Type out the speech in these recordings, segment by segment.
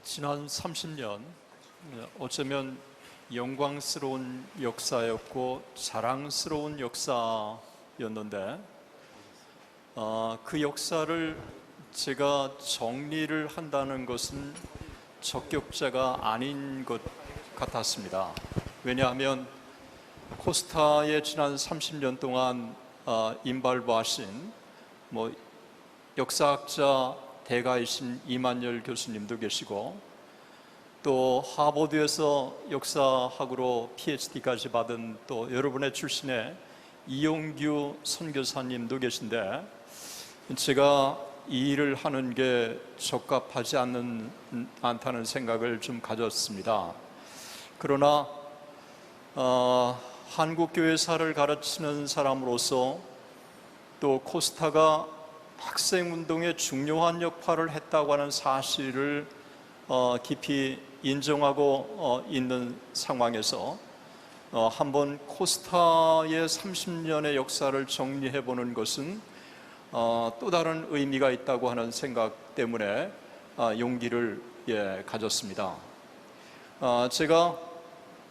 지난 30년 어쩌면 영광스러운 역사였고 자랑스러운 역사였는데 그 역사를 제가 정리를 한다는 것은 적격자가 아닌 것 같았습니다. 왜냐하면 코스타에 지난 30년 동안 인발부하신 역사학자 대가이신 이만열 교수님도 계시고, 또 하버드에서 역사학으로 PhD까지 받은 또 여러분의 출신의 이용규 선교사님도 계신데, 제가 이 일을 하는 게 적합하지 않다는 생각을 좀 가졌습니다. 그러나 한국교회사를 가르치는 사람으로서 또 코스타가 학생운동에 중요한 역할을 했다고 하는 사실을 깊이 인정하고 있는 상황에서 한번 코스타의 30년의 역사를 정리해보는 것은 또 다른 의미가 있다고 하는 생각 때문에 용기를 가졌습니다. 제가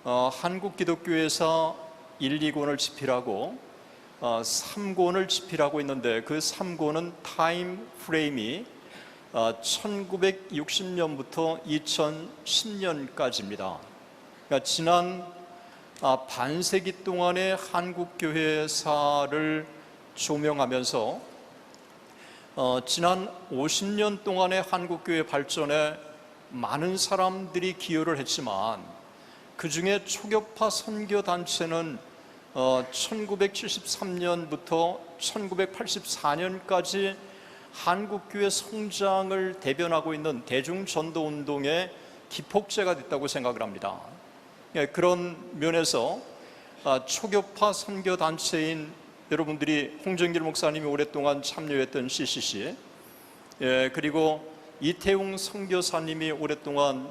한국기독교회사 1, 2권을 집필하고 3권을 집필하고 있는데, 그 3권은 타임 프레임이 1960년부터 2010년까지입니다. 그러니까 지난 반세기 동안의 한국교회사를 조명하면서 지난 50년 동안의 한국교회 발전에 많은 사람들이 기여를 했지만, 그 중에 초교파 선교단체는 1973년부터 1984년까지 한국교회 성장을 대변하고 있는 대중전도운동의 기폭제가 됐다고 생각을 합니다. 그런 면에서 초교파 선교단체인 여러분들이 홍정길 목사님이 오랫동안 참여했던 CCC, 그리고 이태웅 선교사님이 오랫동안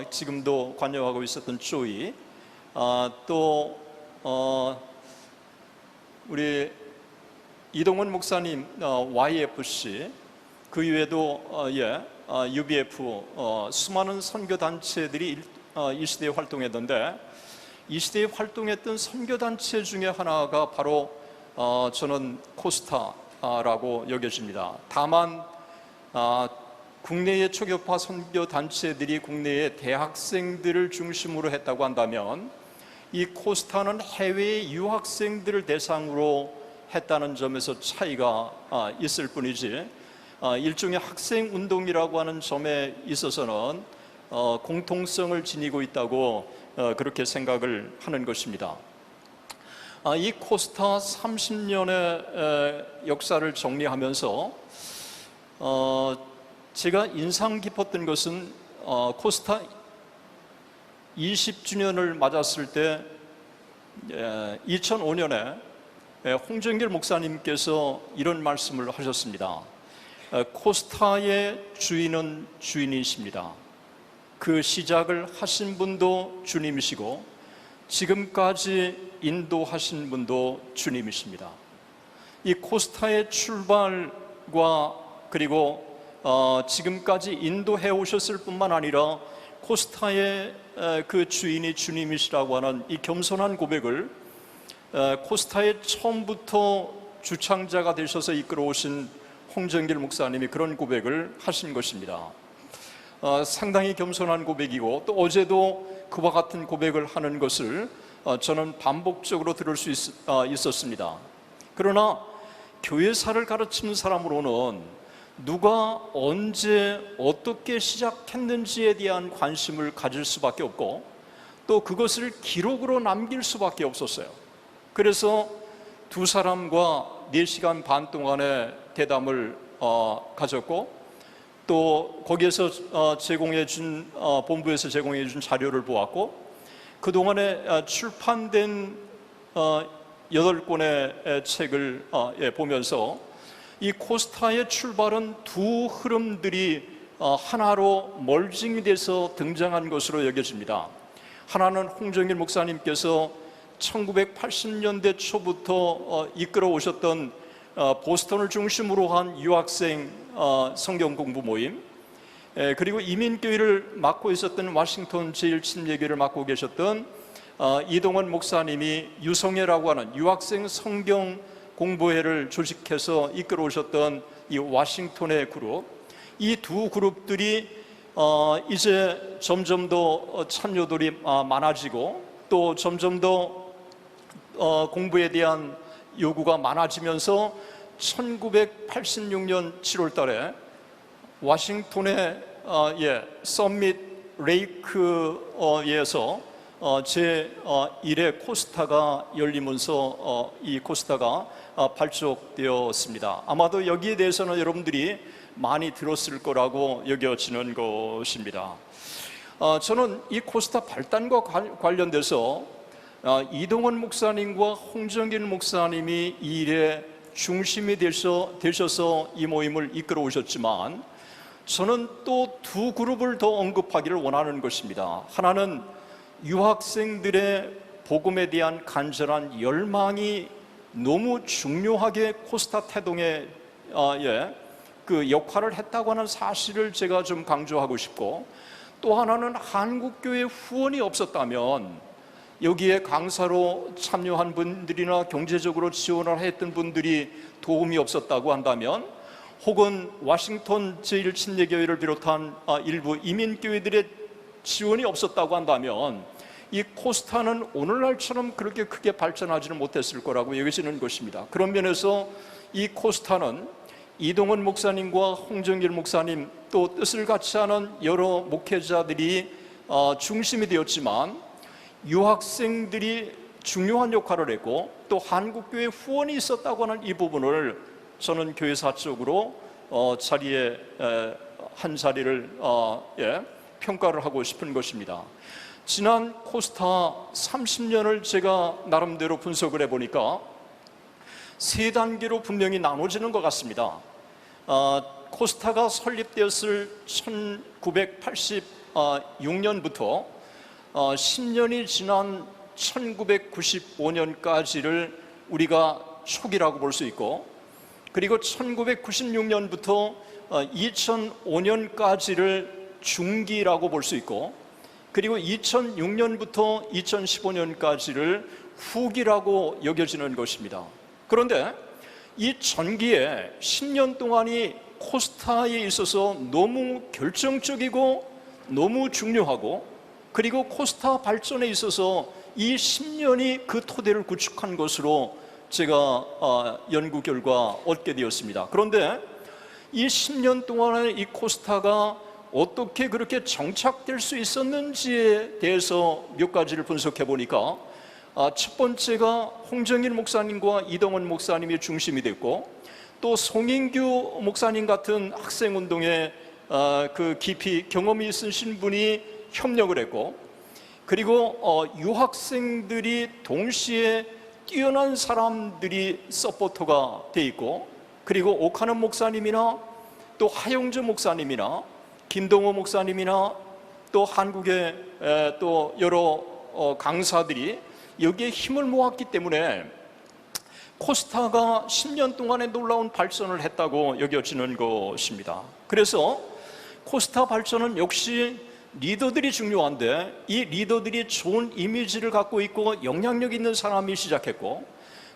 지금도 관여하고 있었던 조이, 또 우리 이동원 목사님 YFC, 그 이외에도 UBF, 수많은 선교단체들이 이 시대에 활동했는데, 이 시대에 활동했던 선교단체 중에 하나가 바로 저는 코스타라고 여겨집니다. 다만 국내의 초교파 선교단체들이 국내의 대학생들을 중심으로 했다고 한다면, 이 코스타는 해외 유학생들을 대상으로 했다는 점에서 차이가 있을 뿐이지, 일종의 학생운동이라고 하는 점에 있어서는 공통성을 지니고 있다고 그렇게 생각을 하는 것입니다. 이 코스타 30년의 역사를 정리하면서 제가 인상 깊었던 것은 코스타 20주년을 맞았을 때 2005년에 홍정길 목사님께서 이런 말씀을 하셨습니다. 코스타의 주인은 주인이십니다. 그 시작을 하신 분도 주님이시고 지금까지 인도하신 분도 주님이십니다. 이 코스타의 출발과 그리고 지금까지 인도해 오셨을 뿐만 아니라 코스타의 그 주인이 주님이시라고 하는 이 겸손한 고백을 코스타의 처음부터 주창자가 되셔서 이끌어오신 홍정길 목사님이 그런 고백을 하신 것입니다. 상당히 겸손한 고백이고, 또 어제도 그와 같은 고백을 하는 것을 저는 반복적으로 들을 수 있었습니다. 그러나 교회사를 가르치는 사람으로는 누가 언제 어떻게 시작했는지에 대한 관심을 가질 수밖에 없고, 또 그것을 기록으로 남길 수밖에 없었어요. 그래서 두 사람과 4시간 반 동안의 대담을 가졌고, 또 거기에서 제공해준 본부에서 제공해준 자료를 보았고, 그동안에 출판된 8권의 책을 보면서 이 코스타의 출발은 두 흐름들이 하나로 멀징이 돼서 등장한 것으로 여겨집니다. 하나는 홍정길 목사님께서 1980년대 초부터 이끌어 오셨던 보스턴을 중심으로 한 유학생 성경 공부 모임, 그리고 이민교회를 맡고 있었던 워싱턴 제1침례교회를 맡고 계셨던 이동원 목사님이 유성회라고 하는 유학생 성경 공부회를 조직해서 이끌어 오셨던 이 워싱턴의 그룹, 이 두 그룹들이 이제 점점 더 참여들이 많아지고 또 점점 더 공부에 대한 요구가 많아지면서 1986년 7월 달에 워싱턴의 서밋 레이크에서 제1회 코스타가 열리면서 이 코스타가 발족되었습니다. 아마도 여기에 대해서는 여러분들이 많이 들었을 거라고 여겨지는 것입니다. 저는 이 코스타 발단과 관련돼서 이동원 목사님과 홍정길 목사님이 이 일에 중심이 되셔서 이 모임을 이끌어 오셨지만, 저는 또 두 그룹을 더 언급하기를 원하는 것입니다. 하나는 유학생들의 복음에 대한 간절한 열망이 너무 중요하게 코스타 태동에 그 역할을 했다고 하는 사실을 제가 좀 강조하고 싶고, 또 하나는 한국교회 후원이 없었다면, 여기에 강사로 참여한 분들이나 경제적으로 지원을 했던 분들이 도움이 없었다고 한다면, 혹은 워싱턴 제1침례교회를 비롯한 일부 이민교회들의 지원이 없었다고 한다면 이 코스타는 오늘날처럼 그렇게 크게 발전하지는 못했을 거라고 여겨지는 것입니다. 그런 면에서 이 코스타는 이동원 목사님과 홍정길 목사님, 또 뜻을 같이 하는 여러 목회자들이 중심이 되었지만, 유학생들이 중요한 역할을 했고 또 한국교회 후원이 있었다고 하는 이 부분을 저는 교회사적으로 자리에 한 자리를 평가를 하고 싶은 것입니다. 지난 코스타 30년을 제가 나름대로 분석을 해보니까 세 단계로 분명히 나눠지는 것 같습니다. 코스타가 설립되었을 1986년부터 10년이 지난 1995년까지를 우리가 초기라고 볼 수 있고, 그리고 1996년부터 2005년까지를 중기라고 볼 수 있고, 그리고 2006년부터 2015년까지를 후기라고 여겨지는 것입니다. 그런데 이 전기에 10년 동안이 코스타에 있어서 너무 결정적이고 너무 중요하고, 그리고 코스타 발전에 있어서 이 10년이 그 토대를 구축한 것으로 제가 연구 결과 얻게 되었습니다. 그런데 이 10년 동안의 이 코스타가 어떻게 그렇게 정착될 수 있었는지에 대해서 몇 가지를 분석해 보니까, 첫 번째가 홍정일 목사님과 이동원 목사님이 중심이 됐고, 또 송인규 목사님 같은 학생운동에 그 깊이 경험이 있으신 분이 협력을 했고, 그리고 유학생들이 동시에 뛰어난 사람들이 서포터가 돼 있고, 그리고 오카는 목사님이나 또 하영주 목사님이나 김동호 목사님이나 또 한국의 또 여러 강사들이 여기에 힘을 모았기 때문에 코스타가 10년 동안에 놀라운 발전을 했다고 여겨지는 것입니다. 그래서 코스타 발전은 역시 리더들이 중요한데, 이 리더들이 좋은 이미지를 갖고 있고 영향력 있는 사람이 시작했고,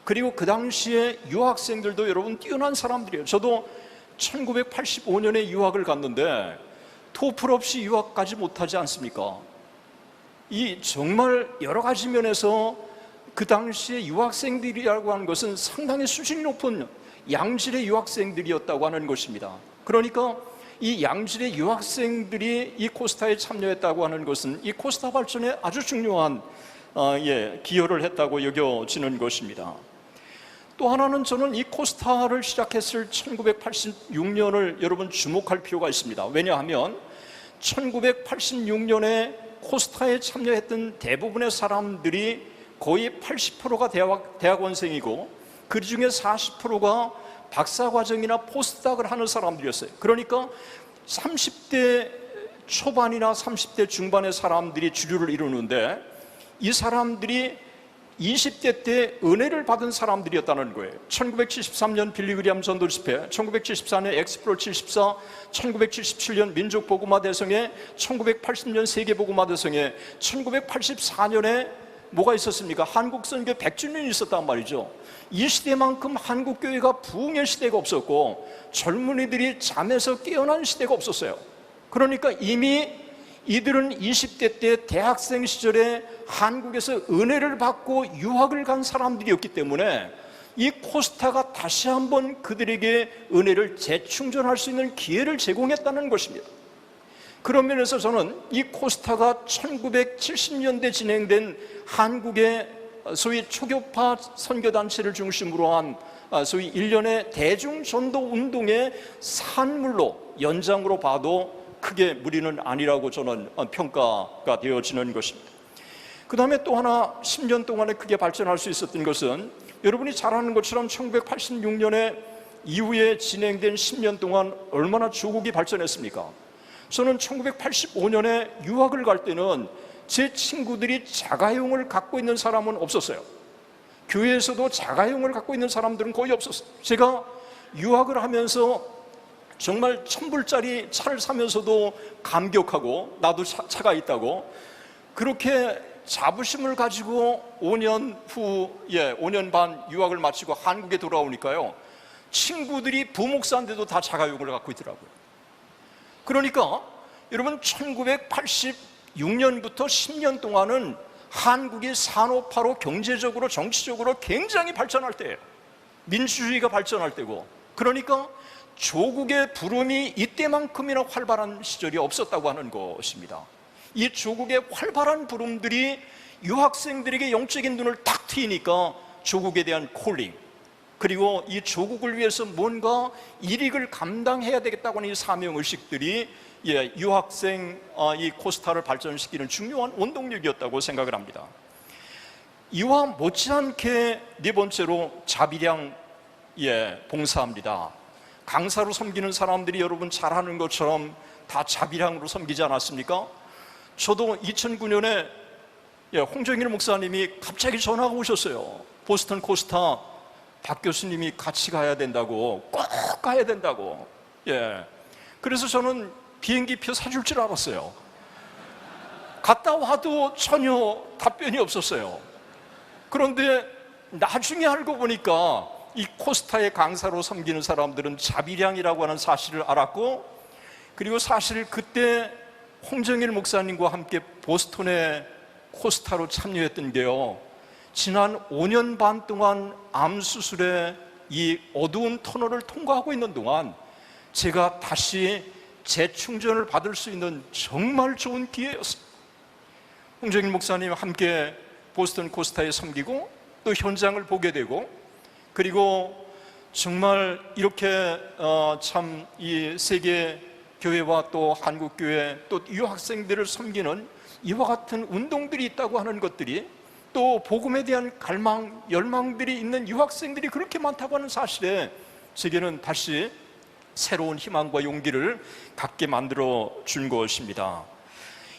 그리고 그 당시에 유학생들도 여러분 뛰어난 사람들이에요. 저도 1985년에 유학을 갔는데 토플 없이 유학 가지 못하지 않습니까? 이 정말 여러 가지 면에서 그 당시에 유학생들이라고 하는 것은 상당히 수준이 높은 양질의 유학생들이었다고 하는 것입니다. 그러니까 이 양질의 유학생들이 이 코스타에 참여했다고 하는 것은 이 코스타 발전에 아주 중요한 기여를 했다고 여겨지는 것입니다. 또 하나는 저는 이 코스타를 시작했을 1986년을 여러분 주목할 필요가 있습니다. 왜냐하면 1986년에 코스타에 참여했던 대부분의 사람들이 거의 80%가 대학원생이고, 그 중에 40%가 박사과정이나 포스닥을 하는 사람들이었어요. 그러니까 30대 초반이나 30대 중반의 사람들이 주류를 이루는데, 이 사람들이 20대 때 은혜를 받은 사람들이었다는 거예요. 1973년 빌리그리암 전도 집회, 1974년 엑스프로 74, 1977년 민족 복음화 대성회, 1980년 세계 복음화 대성회, 1984년에 뭐가 있었습니까? 한국 선교 100주년이 있었단 말이죠. 이 시대만큼 한국 교회가 부흥의 시대가 없었고 젊은이들이 잠에서 깨어난 시대가 없었어요. 그러니까 이미 이들은 20대 때 대학생 시절에 한국에서 은혜를 받고 유학을 간 사람들이었기 때문에 이 코스타가 다시 한번 그들에게 은혜를 재충전할 수 있는 기회를 제공했다는 것입니다. 그런 면에서 저는 이 코스타가 1970년대 진행된 한국의 소위 초교파 선교단체를 중심으로 한 소위 일련의 대중전도 운동의 산물로, 연장으로 봐도 크게 무리는 아니라고 저는 평가가 되어지는 것입니다. 그 다음에 또 하나 10년 동안에 크게 발전할 수 있었던 것은 여러분이 잘 아는 것처럼 1986년에 이후에 진행된 10년 동안 얼마나 조국이 발전했습니까? 저는 1985년에 유학을 갈 때는 제 친구들이 자가용을 갖고 있는 사람은 없었어요. 교회에서도 자가용을 갖고 있는 사람들은 거의 없었어요. 제가 유학을 하면서 정말 1,000불짜리 차를 사면서도 감격하고 나도 차가 있다고 그렇게 자부심을 가지고 5년 후에 5년 반 유학을 마치고 한국에 돌아오니까요, 친구들이 부목사인데도 다 자가용을 갖고 있더라고요. 그러니까 여러분 1986년부터 10년 동안은 한국이 산업화로 경제적으로 정치적으로 굉장히 발전할 때예요. 민주주의가 발전할 때고, 그러니까 조국의 부름이 이때만큼이나 활발한 시절이 없었다고 하는 것입니다. 이 조국의 활발한 부름들이 유학생들에게 영적인 눈을 딱 트이니까 조국에 대한 콜링, 그리고 이 조국을 위해서 뭔가 일익을 감당해야 되겠다고 하는 이 사명의식들이 유학생 이 코스타를 발전시키는 중요한 원동력이었다고 생각을 합니다. 이와 못지않게 네 번째로 자비량 봉사합니다. 강사로 섬기는 사람들이 여러분 잘 아는 것처럼 다 자비량으로 섬기지 않았습니까? 저도 2009년에 홍정일 목사님이 갑자기 전화가 오셨어요. 보스턴 코스타 박 교수님이 같이 가야 된다고, 꼭 가야 된다고. 그래서 저는 비행기표 사줄 줄 알았어요. 갔다 와도 전혀 답변이 없었어요. 그런데 나중에 알고 보니까 이 코스타의 강사로 섬기는 사람들은 자비량이라고 하는 사실을 알았고, 그리고 사실 그때 홍정일 목사님과 함께 보스턴에 코스타로 참여했던 게요, 지난 5년 반 동안 암 수술에 이 어두운 터널을 통과하고 있는 동안 제가 다시 재충전을 받을 수 있는 정말 좋은 기회였어요. 홍정일 목사님과 함께 보스턴 코스타에 섬기고 또 현장을 보게 되고, 그리고 정말 이렇게 참 이 세계 교회와 또 한국 교회 또 유학생들을 섬기는 이와 같은 운동들이 있다고 하는 것들이, 또 복음에 대한 갈망, 열망들이 있는 유학생들이 그렇게 많다고 하는 사실에 제게는 다시 새로운 희망과 용기를 갖게 만들어 준 것입니다.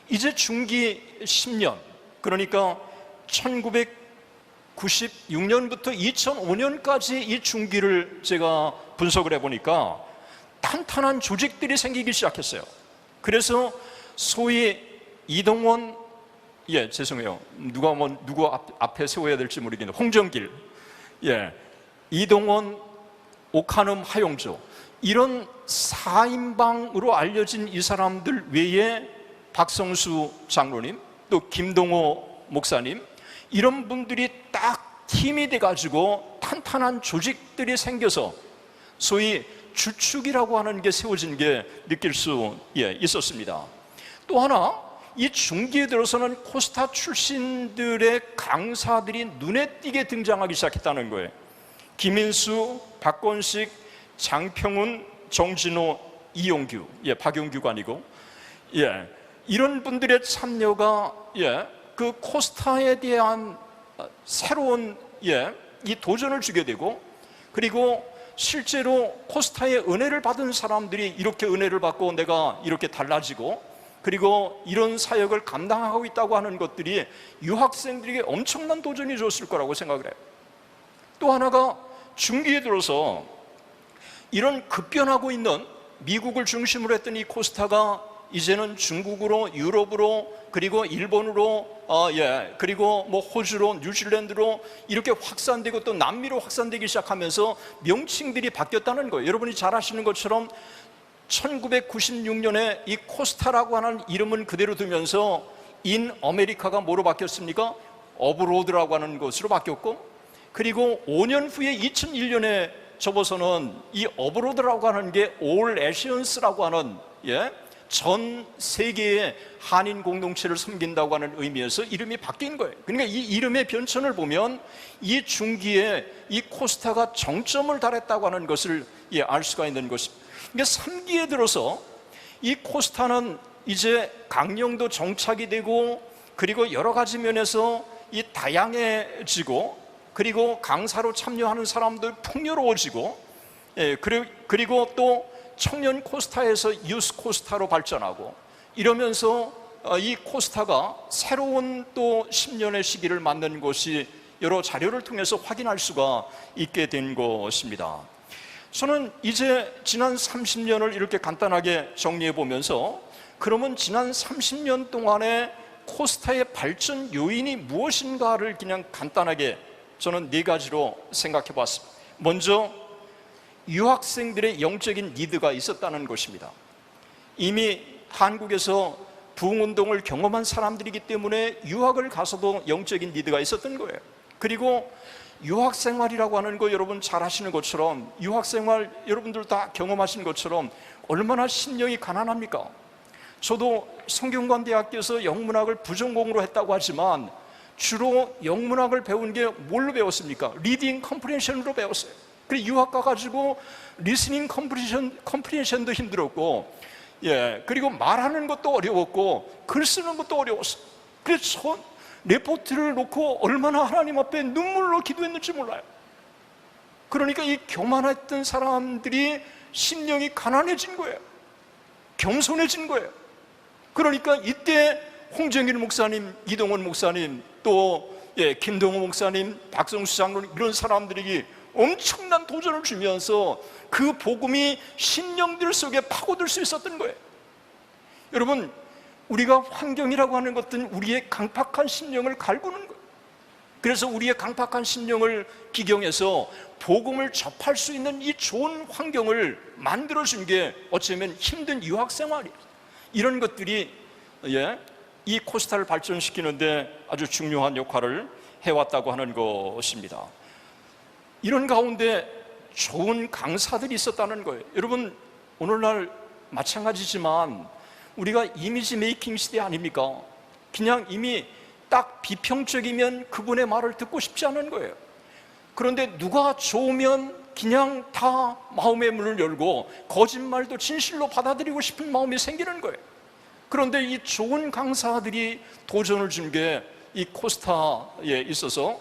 이제 중기 10년, 그러니까 1996년부터 2005년까지 이 중기를 제가 분석을 해보니까 탄탄한 조직들이 생기기 시작했어요. 그래서 소위 이동원, 죄송해요. 누구 앞에 세워야 될지 모르겠는데, 홍정길, 이동원, 오카눔, 하용조, 이런 4인방으로 알려진 이 사람들 외에 박성수 장로님, 또 김동호 목사님, 이런 분들이 딱 팀이 돼가지고 탄탄한 조직들이 생겨서 소위 주축이라고 하는 게 세워진 게 느낄 수 있었습니다. 또 하나, 이 중기에 들어서는 코스타 출신들의 강사들이 눈에 띄게 등장하기 시작했다는 거예요. 김인수, 박건식, 장평훈, 정진호, 이용규, 박용규가 아니고, 이런 분들의 참여가 그 코스타에 대한 새로운 이 도전을 주게 되고, 그리고 실제로 코스타의 은혜를 받은 사람들이 이렇게 은혜를 받고 내가 이렇게 달라지고, 그리고 이런 사역을 감당하고 있다고 하는 것들이 유학생들에게 엄청난 도전이 줬을 거라고 생각을 해요. 또 하나가 중기에 들어서 이런 급변하고 있는 미국을 중심으로 했던 이 코스타가 이제는 중국으로, 유럽으로, 그리고 일본으로, 그리고 뭐 호주로, 뉴질랜드로 이렇게 확산되고 또 남미로 확산되기 시작하면서 명칭들이 바뀌었다는 거예요. 여러분이 잘 아시는 것처럼 1996년에 이 코스타라고 하는 이름은 그대로 두면서 인 아메리카가 뭐로 바뀌었습니까? 어브로드라고 하는 것으로 바뀌었고, 그리고 5년 후에 2001년에 접어서는 이 어브로드라고 하는 게 올 에시언스라고 하는 전 세계의 한인 공동체를 섬긴다고 하는 의미에서 이름이 바뀐 거예요. 그러니까 이 이름의 변천을 보면 이 중기에 이 코스타가 정점을 달했다고 하는 것을 알 수가 있는 것입니다. 그러니까 3기에 들어서 이 코스타는 이제 강령도 정착이 되고, 그리고 여러 가지 면에서 이 다양해지고, 그리고 강사로 참여하는 사람들 풍요로워지고, 그리고 또 청년 코스타에서 유스 코스타로 발전하고, 이러면서 이 코스타가 새로운 또 10년의 시기를 맞는 것이 여러 자료를 통해서 확인할 수가 있게 된 것입니다. 저는 이제 지난 30년을 이렇게 간단하게 정리해 보면서, 그러면 지난 30년 동안에 코스타의 발전 요인이 무엇인가를 그냥 간단하게 저는 4가지로 생각해 봤습니다. 먼저 유학생들의 영적인 니드가 있었다는 것입니다. 이미 한국에서 부흥운동을 경험한 사람들이기 때문에 유학을 가서도 영적인 니드가 있었던 거예요. 그리고 유학생활이라고 하는 거 여러분 잘 아시는 것처럼, 유학생활 여러분들 다 경험하신 것처럼 얼마나 심령이 가난합니까? 저도 성균관대학교에서 영문학을 부전공으로 했다고 하지만 주로 영문학을 배운 게 뭘로 배웠습니까? 리딩 컴프리hension으로 배웠어요. 그리고 유학 가가지고 리스닝 컴프리hension도 힘들었고, 그리고 말하는 것도 어려웠고, 글 쓰는 것도 어려웠어요. 그래서 레포트를 놓고 얼마나 하나님 앞에 눈물로 기도했는지 몰라요. 그러니까 이 교만했던 사람들이 심령이 가난해진 거예요. 겸손해진 거예요. 그러니까 이때 홍정일 목사님, 이동원 목사님, 또 김동호 목사님, 박성수 장로님, 이런 사람들에게 엄청난 도전을 주면서 그 복음이 심령들 속에 파고들 수 있었던 거예요. 여러분, 우리가 환경이라고 하는 것은 우리의 강팍한 심령을 갈구는 거예요. 그래서 우리의 강팍한 심령을 기경해서 복음을 접할 수 있는 이 좋은 환경을 만들어준 게 어쩌면 힘든 유학생활이에요. 이런 것들이 이 코스타를 발전시키는데 아주 중요한 역할을 해왔다고 하는 것입니다. 이런 가운데 좋은 강사들이 있었다는 거예요. 여러분, 오늘날 마찬가지지만 우리가 이미지 메이킹 시대 아닙니까? 그냥 이미 딱 비평적이면 그분의 말을 듣고 싶지 않은 거예요. 그런데 누가 좋으면 그냥 다 마음의 문을 열고 거짓말도 진실로 받아들이고 싶은 마음이 생기는 거예요. 그런데 이 좋은 강사들이 도전을 준 게 이 코스타에 있어서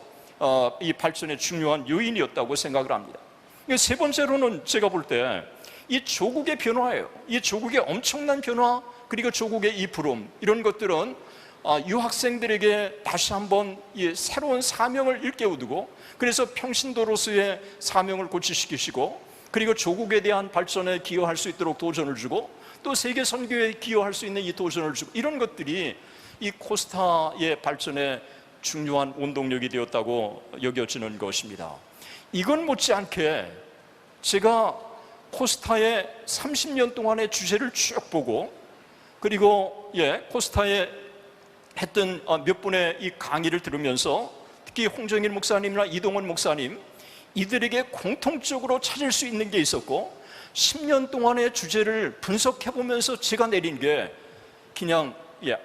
이 발전의 중요한 요인이었다고 생각을 합니다. 세 번째로는 제가 볼 때 이 조국의 변화예요. 이 조국의 엄청난 변화, 그리고 조국의 이 부름, 이런 것들은 유학생들에게 다시 한번 이 새로운 사명을 일깨우고, 그래서 평신도로서의 사명을 고취시키시고, 그리고 조국에 대한 발전에 기여할 수 있도록 도전을 주고, 또 세계 선교에 기여할 수 있는 이 도전을 주고, 이런 것들이 이 코스타의 발전에 중요한 원동력이 되었다고 여겨지는 것입니다. 이건 못지않게 제가 코스타의 30년 동안의 주제를 쭉 보고, 그리고 코스타에 했던 몇 분의 이 강의를 들으면서 특히 홍정일 목사님이나 이동원 목사님, 이들에게 공통적으로 찾을 수 있는 게 있었고, 10년 동안의 주제를 분석해 보면서 제가 내린 게 그냥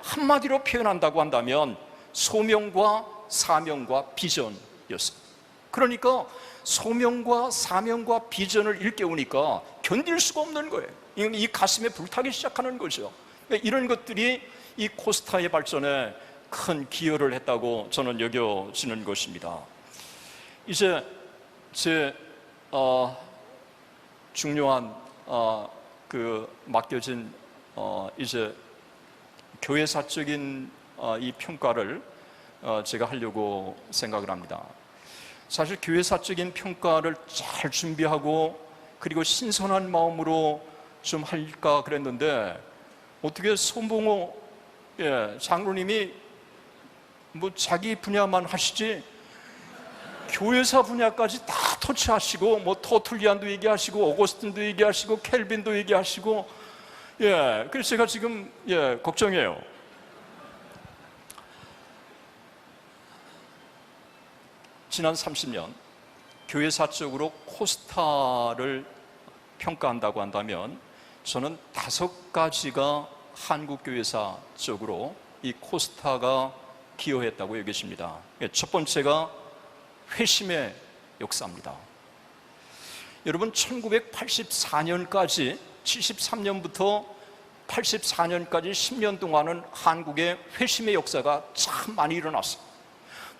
한마디로 표현한다고 한다면 소명과 사명과 비전이었어요. 그러니까 소명과 사명과 비전을 일깨우니까 견딜 수가 없는 거예요. 이 가슴에 불타기 시작하는 거죠. 이런 것들이 이 코스타의 발전에 큰 기여를 했다고 저는 여겨지는 것입니다. 이제 제 중요한 그 맡겨진 이제 교회사적인 이 평가를 제가 하려고 생각을 합니다. 사실 교회사적인 평가를 잘 준비하고 그리고 신선한 마음으로 좀 할까 그랬는데 어떻게 손봉호 장로님이 뭐 자기 분야만 하시지 교회사 분야까지 다 터치하시고 뭐 터툴리안도 얘기하시고 오거스틴도 얘기하시고 켈빈도 얘기하시고 그래서 제가 지금 걱정해요. 지난 30년 교회사적으로 코스타를 평가한다고 한다면 저는 5가지가 한국교회사적으로 이 코스타가 기여했다고 여겨집니다. 첫 번째가 회심의 역사입니다. 여러분 1984년까지 73년부터 84년까지 10년 동안은 한국의 회심의 역사가 참 많이 일어났어요.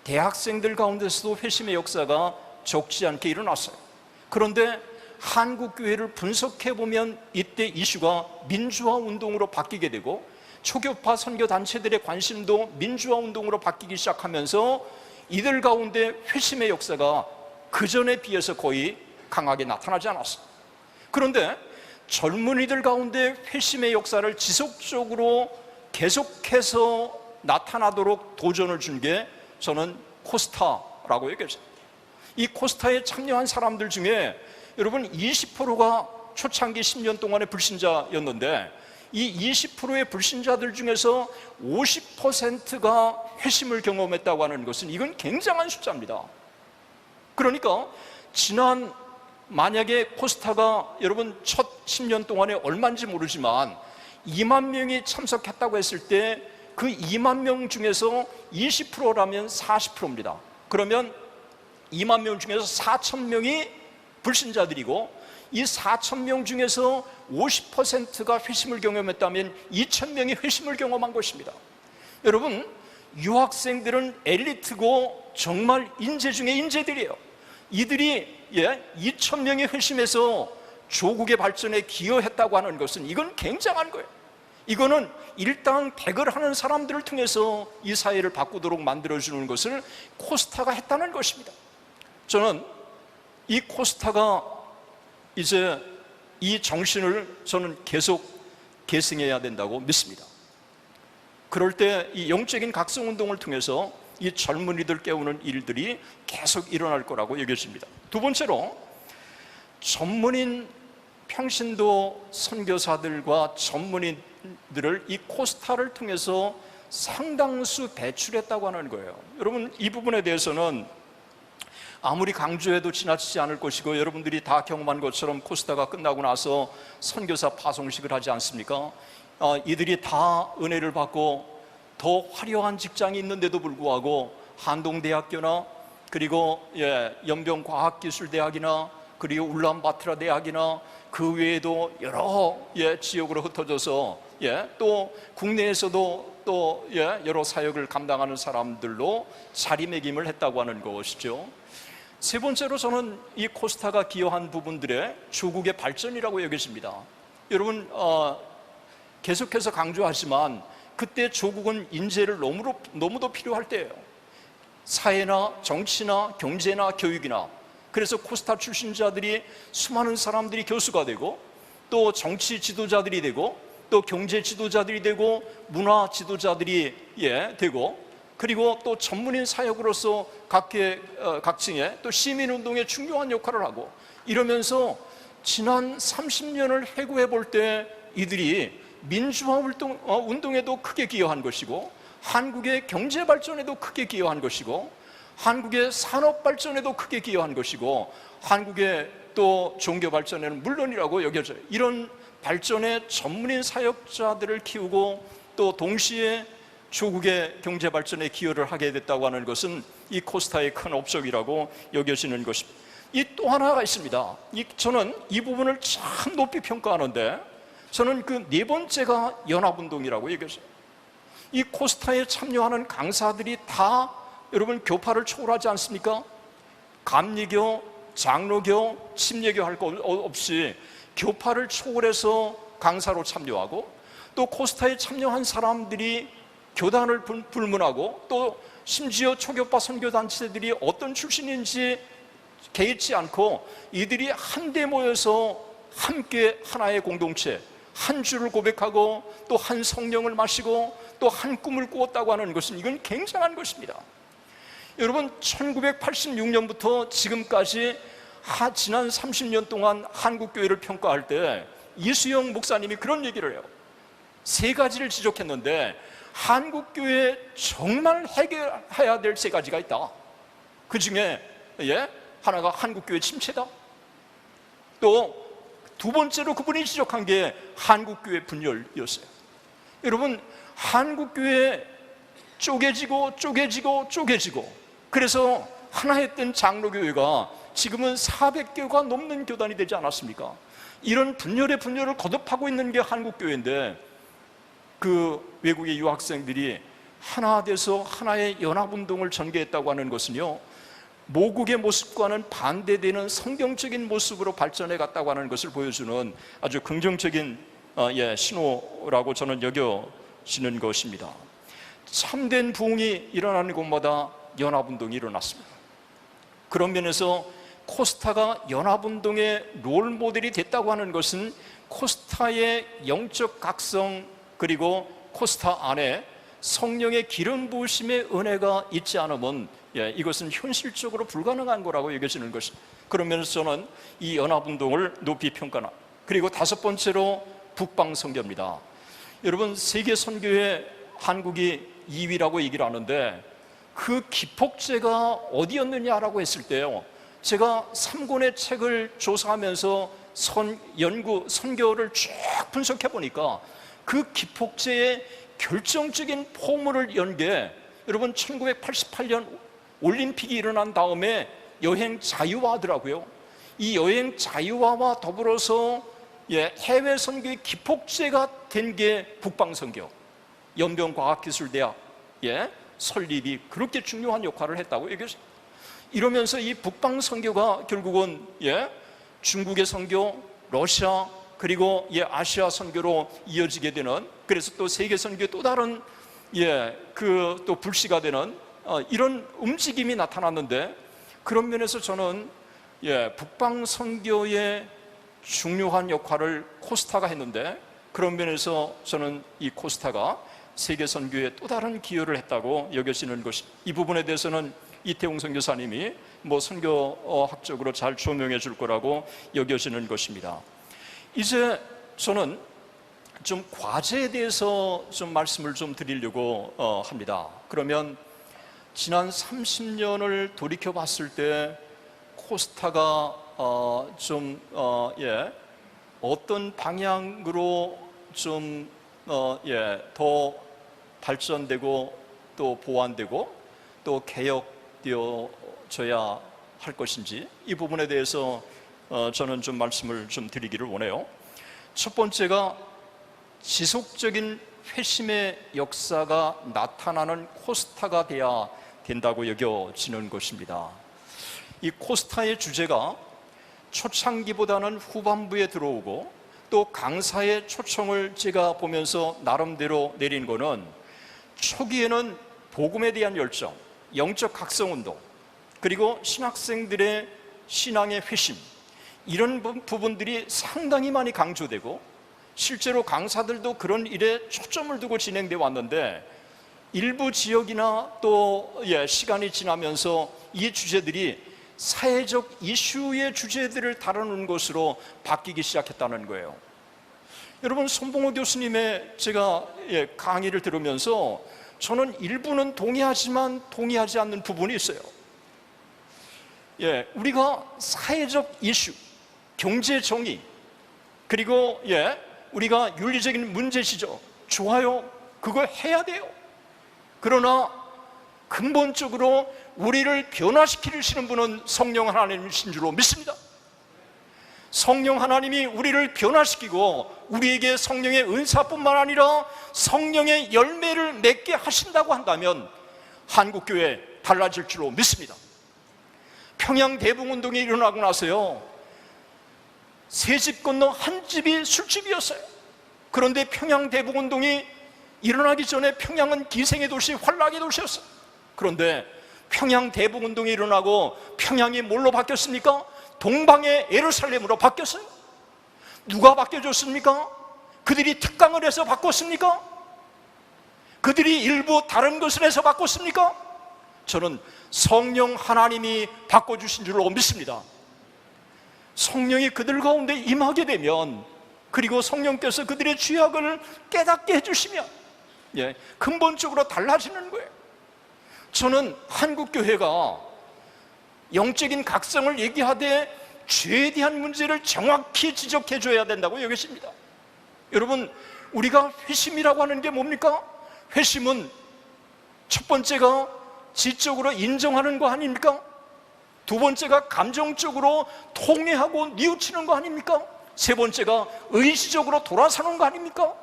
대학생들 가운데서도 회심의 역사가 적지 않게 일어났어요. 그런데 한국교회를 분석해보면 이때 이슈가 민주화 운동으로 바뀌게 되고 초교파 선교단체들의 관심도 민주화 운동으로 바뀌기 시작하면서 이들 가운데 회심의 역사가 그전에 비해서 거의 강하게 나타나지 않았어요. 그런데 젊은이들 가운데 회심의 역사를 지속적으로 계속해서 나타나도록 도전을 준 게 저는 코스타라고 얘기했어요. 이 코스타에 참여한 사람들 중에 여러분 20%가 초창기 10년 동안의 불신자였는데 이 20%의 불신자들 중에서 50%가 회심을 경험했다고 하는 것은 이건 굉장한 숫자입니다. 그러니까 만약에 코스타가 여러분 첫 10년 동안에 얼마인지 모르지만 2만 명이 참석했다고 했을 때 그 2만 명 중에서 20%라면 40%입니다. 그러면 2만 명 중에서 4천 명이 불신자들이고 이 4천 명 중에서 50%가 회심을 경험했다면 2천 명이 회심을 경험한 것입니다. 여러분 유학생들은 엘리트고 정말 인재 중에 인재들이에요. 이들이 2천 명이 회심해서 조국의 발전에 기여했다고 하는 것은 이건 굉장한 거예요. 이거는 일당백을 하는 사람들을 통해서 이 사회를 바꾸도록 만들어주는 것을 코스타가 했다는 것입니다. 저는 이 코스타가 이제 이 정신을 저는 계속 계승해야 된다고 믿습니다. 그럴 때 이 영적인 각성운동을 통해서 이 젊은이들 깨우는 일들이 계속 일어날 거라고 여겨집니다. 두 번째로 전문인 평신도 선교사들과 전문인들을 이 코스타를 통해서 상당수 배출했다고 하는 거예요. 여러분 이 부분에 대해서는 아무리 강조해도 지나치지 않을 것이고 여러분들이 다 경험한 것처럼 코스타가 끝나고 나서 선교사 파송식을 하지 않습니까? 이들이 다 은혜를 받고 더 화려한 직장이 있는데도 불구하고 한동대학교나 그리고 연병과학기술대학이나 그리고 울란바토르 대학이나 그 외에도 여러 지역으로 흩어져서 또 국내에서도 또 여러 사역을 감당하는 사람들로 자리매김을 했다고 하는 것이죠. 세 번째로 저는 이 코스타가 기여한 부분들의 조국의 발전이라고 여겨집니다. 여러분 계속해서 강조하지만 그때 조국은 인재를 너무도 필요할 때예요. 사회나 정치나 경제나 교육이나. 그래서 코스타 출신자들이 수많은 사람들이 교수가 되고 또 정치 지도자들이 되고 또 경제 지도자들이 되고 문화 지도자들이 되고 그리고 또 전문인 사역으로서 각층의 또 시민운동에 중요한 역할을 하고 이러면서 지난 30년을 회고해 볼 때 이들이 민주화 운동에도 크게 기여한 것이고 한국의 경제 발전에도 크게 기여한 것이고 한국의 산업 발전에도 크게 기여한 것이고 한국의 또 종교 발전에는 물론이라고 여겨져요. 이런 발전의 전문인 사역자들을 키우고 또 동시에 조국의 경제 발전에 기여를 하게 됐다고 하는 것은 이 코스타의 큰 업적이라고 여겨지는 것입니다. 이 또 하나가 있습니다. 저는 이 부분을 참 높이 평가하는데 저는 그 네 번째가 연합운동이라고 여겨져요. 이 코스타에 참여하는 강사들이 다 여러분 교파를 초월하지 않습니까? 감리교, 장로교, 침례교 할 것 없이 교파를 초월해서 강사로 참여하고 또 코스타에 참여한 사람들이 교단을 불문하고 또 심지어 초교파 선교단체들이 어떤 출신인지 개의치 않고 이들이 한데 모여서 함께 하나의 공동체, 한 주를 고백하고 또 한 성령을 마시고 또 한 꿈을 꾸었다고 하는 것은 이건 굉장한 것입니다. 여러분, 1986년부터 지금까지 지난 30년 동안 한국교회를 평가할 때 이수영 목사님이 그런 얘기를 해요. 세 가지를 지적했는데 한국교회에 정말 해결해야 될 세 가지가 있다. 그 중에 하나가 한국교회 침체다. 또 두 번째로 그분이 지적한 게 한국교회 분열이었어요. 여러분, 한국교회 쪼개지고 그래서 하나였던 장로교회가 지금은 400개가 넘는 교단이 되지 않았습니까? 이런 분열의 분열을 거듭하고 있는 게 한국교회인데 그 외국의 유학생들이 하나 돼서 하나의 연합운동을 전개했다고 하는 것은요, 모국의 모습과는 반대되는 성경적인 모습으로 발전해 갔다고 하는 것을 보여주는 아주 긍정적인 신호라고 저는 여겨지는 것입니다. 참된 부흥이 일어나는 곳마다 연합운동이 일어났습니다. 그런 면에서 코스타가 연합운동의 롤모델이 됐다고 하는 것은 코스타의 영적 각성, 그리고 코스타 안에 성령의 기름 부으심의 은혜가 있지 않으면 이것은 현실적으로 불가능한 거라고 여겨지는 것입니다. 그런 면에서 저는 이 연합운동을 높이 평가나. 그리고 다섯 번째로 북방선교입니다. 여러분, 세계 선교에 한국이 2위라고 얘기를 하는데 그 기폭제가 어디였느냐라고 했을 때요, 제가 3권의 책을 조사하면서 선교를 쭉 분석해 보니까 그 기폭제의 결정적인 포물을 연 게 여러분 1988년 올림픽이 일어난 다음에 여행 자유화하더라고요. 이 여행 자유화와 더불어서 해외 선교의 기폭제가 된 게 북방선교, 연변과학기술대학 설립이 그렇게 중요한 역할을 했다고 얘기했어요. 이러면서 이 북방선교가 결국은 중국의 선교, 러시아, 그리고 아시아 선교로 이어지게 되는, 그래서 또 세계 선교의 또 다른 또 불씨가 되는 이런 움직임이 나타났는데, 그런 면에서 저는 북방 선교의 중요한 역할을 코스타가 했는데, 그런 면에서 저는 이 코스타가 세계 선교에 또 다른 기여를 했다고 여겨지는 것이, 이 부분에 대해서는 이태용 선교사님이 선교학적으로 잘 조명해 줄 거라고 여겨지는 것입니다. 이제 저는 좀 과제에 대해서 좀 말씀을 좀 드리려고 합니다. 그러면 지난 30년을 돌이켜 봤을 때 코스타가 어떤 방향으로 좀 더 발전되고 또 보완되고 또 개혁되어져야 할 것인지, 이 부분에 대해서 저는 좀 말씀을 좀 드리기를 원해요. 첫 번째가 지속적인 회심의 역사가 나타나는 코스타가 돼야 된다고 여겨지는 것입니다. 이 코스타의 주제가 초창기보다는 후반부에 들어오고, 또 강사의 초청을 제가 보면서 나름대로 내린 거는 초기에는 복음에 대한 열정, 영적 각성운동, 그리고 신학생들의 신앙의 회심, 이런 부분들이 상당히 많이 강조되고, 실제로 강사들도 그런 일에 초점을 두고 진행되어 왔는데, 일부 지역이나 또 시간이 지나면서 이 주제들이 사회적 이슈의 주제들을 다루는 것으로 바뀌기 시작했다는 거예요. 여러분, 손봉호 교수님의 제가 강의를 들으면서 저는 일부는 동의하지만 동의하지 않는 부분이 있어요. 우리가 사회적 이슈, 경제 정의, 그리고 우리가 윤리적인 문제시죠. 좋아요. 그거 해야 돼요. 그러나 근본적으로 우리를 변화시키시는 분은 성령 하나님이신 줄로 믿습니다. 성령 하나님이 우리를 변화시키고 우리에게 성령의 은사뿐만 아니라 성령의 열매를 맺게 하신다고 한다면 한국교회 달라질 줄로 믿습니다. 평양 대붕운동이 일어나고 나서요, 세 집 건너 한 집이 술집이었어요. 그런데 평양 대북운동이 일어나기 전에 평양은 기생의 도시, 환락의 도시였어요. 그런데 평양 대북운동이 일어나고 평양이 뭘로 바뀌었습니까? 동방의 예루살렘으로 바뀌었어요. 누가 바뀌어줬습니까? 그들이 특강을 해서 바꿨습니까? 그들이 일부 다른 것을 해서 바꿨습니까? 저는 성령 하나님이 바꿔주신 줄로 믿습니다. 성령이 그들 가운데 임하게 되면, 그리고 성령께서 그들의 죄악을 깨닫게 해주시면 근본적으로 달라지는 거예요. 저는 한국교회가 영적인 각성을 얘기하되 죄에 대한 문제를 정확히 지적해 줘야 된다고 여겼습니다. 여러분, 우리가 회심이라고 하는 게 뭡니까? 회심은 첫 번째가 지적으로 인정하는 거 아닙니까? 두 번째가 감정적으로 통회하고 뉘우치는 거 아닙니까? 세 번째가 의지적으로 돌아서는 거 아닙니까?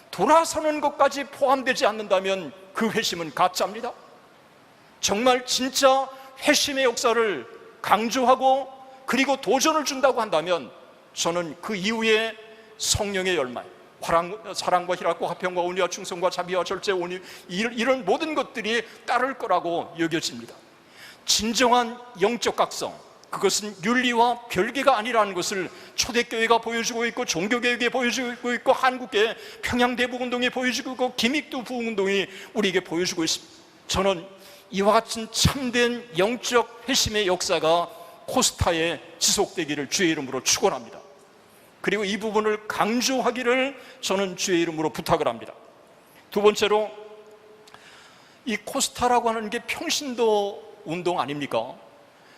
돌아서는 것까지 포함되지 않는다면 그 회심은 가짜입니다. 정말 진짜 회심의 역사를 강조하고 그리고 도전을 준다고 한다면 저는 그 이후에 성령의 열매, 사랑과 희락과 화평과 온유와 충성과 자비와 절제, 온유, 이런 모든 것들이 따를 거라고 여겨집니다. 진정한 영적 각성, 그것은 윤리와 별개가 아니라는 것을 초대교회가 보여주고 있고, 종교개혁이 보여주고 있고, 한국의 평양대북운동이 보여주고 있고, 김익두 부흥운동이 우리에게 보여주고 있습니다. 저는 이와 같은 참된 영적 회심의 역사가 코스타에 지속되기를 주의 이름으로 축원합니다. 그리고 이 부분을 강조하기를 저는 주의 이름으로 부탁을 합니다. 두 번째로, 이 코스타라고 하는 게 평신도 운동 아닙니까?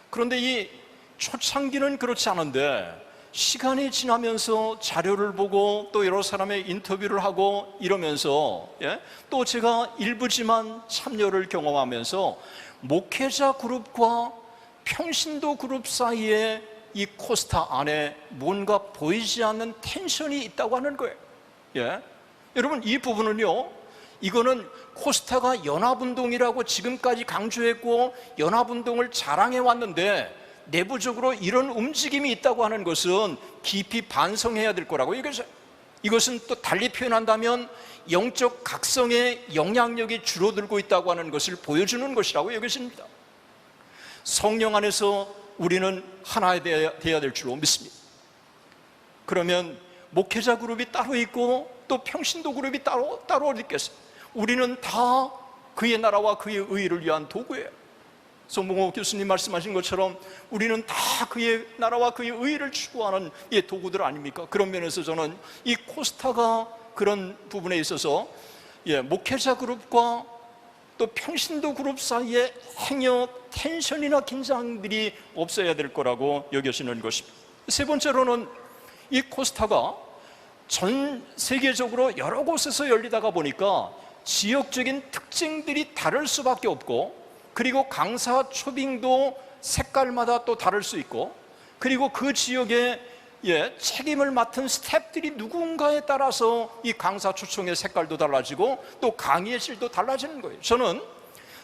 그런데 이 초창기는 그렇지 않은데 시간이 지나면서 자료를 보고 또 여러 사람의 인터뷰를 하고 이러면서 또 제가 일부지만 참여를 경험하면서 목회자 그룹과 평신도 그룹 사이에 이 코스타 안에 뭔가 보이지 않는 텐션이 있다고 하는 거예요. 여러분, 이 부분은요, 이거는 코스타가 연합운동이라고 지금까지 강조했고 연합운동을 자랑해 왔는데 내부적으로 이런 움직임이 있다고 하는 것은 깊이 반성해야 될 거라고 얘기했어요. 이것은 또 달리 표현한다면 영적 각성의 영향력이 줄어들고 있다고 하는 것을 보여주는 것이라고 여겨집니다. 성령 안에서 우리는 하나 되어야 될 줄로 믿습니다. 그러면 목회자 그룹이 따로 있고 또 평신도 그룹이 따로 어디 있겠어요? 우리는 다 그의 나라와 그의 의를 위한 도구예요. 손봉호 교수님 말씀하신 것처럼 우리는 다 그의 나라와 그의 의를 추구하는 도구들 아닙니까? 그런 면에서 저는 이 코스타가 그런 부분에 있어서 목회자 그룹과 또 평신도 그룹 사이에 행여 텐션이나 긴장들이 없어야 될 거라고 여겨지는 것입니다. 세 번째로는 이 코스타가 전 세계적으로 여러 곳에서 열리다가 보니까 지역적인 특징들이 다를 수밖에 없고, 그리고 강사 초빙도 색깔마다 또 다를 수 있고, 그리고 그 지역에 책임을 맡은 스태프들이 누군가에 따라서 이 강사 초청의 색깔도 달라지고 또 강의의 질도 달라지는 거예요. 저는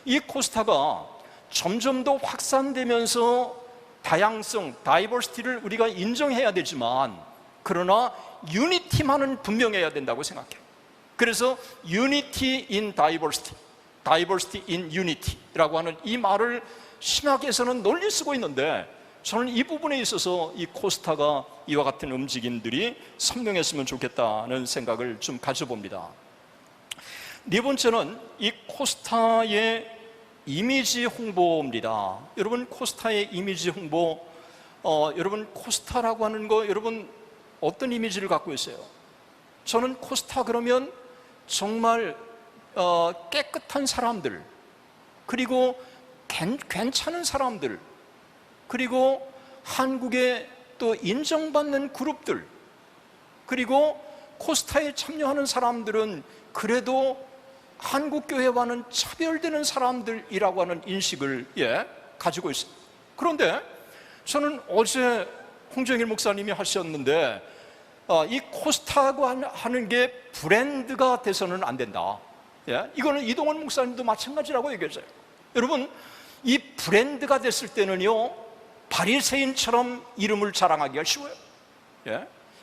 이 코스타가 점점 더 확산되면서 다양성, 다이버시티를 우리가 인정해야 되지만, 그러나 유니티만은 분명해야 된다고 생각해요. 그래서 Unity in Diversity, Diversity in Unity라고 하는 이 말을 신학에서는 널리 쓰고 있는데, 저는 이 부분에 있어서 이 코스타가 이와 같은 움직임들이 선명했으면 좋겠다는 생각을 좀 가져봅니다. 네 번째는 이 코스타의 이미지 홍보입니다. 여러분, 코스타의 이미지 홍보, 여러분 코스타라고 하는 거 여러분 어떤 이미지를 갖고 있어요? 저는 코스타 그러면 정말 깨끗한 사람들, 그리고 괜찮은 사람들, 그리고 한국에 또 인정받는 그룹들, 그리고 코스타에 참여하는 사람들은 그래도 한국교회와는 차별되는 사람들이라고 하는 인식을 가지고 있습니다. 그런데 저는 어제 홍정일 목사님이 하셨는데 이 코스타라고 하는 게 브랜드가 돼서는 안 된다. 이거는 이동원 목사님도 마찬가지라고 얘기했어요. 여러분, 이 브랜드가 됐을 때는요, 바리새인처럼 이름을 자랑하기가 쉬워요.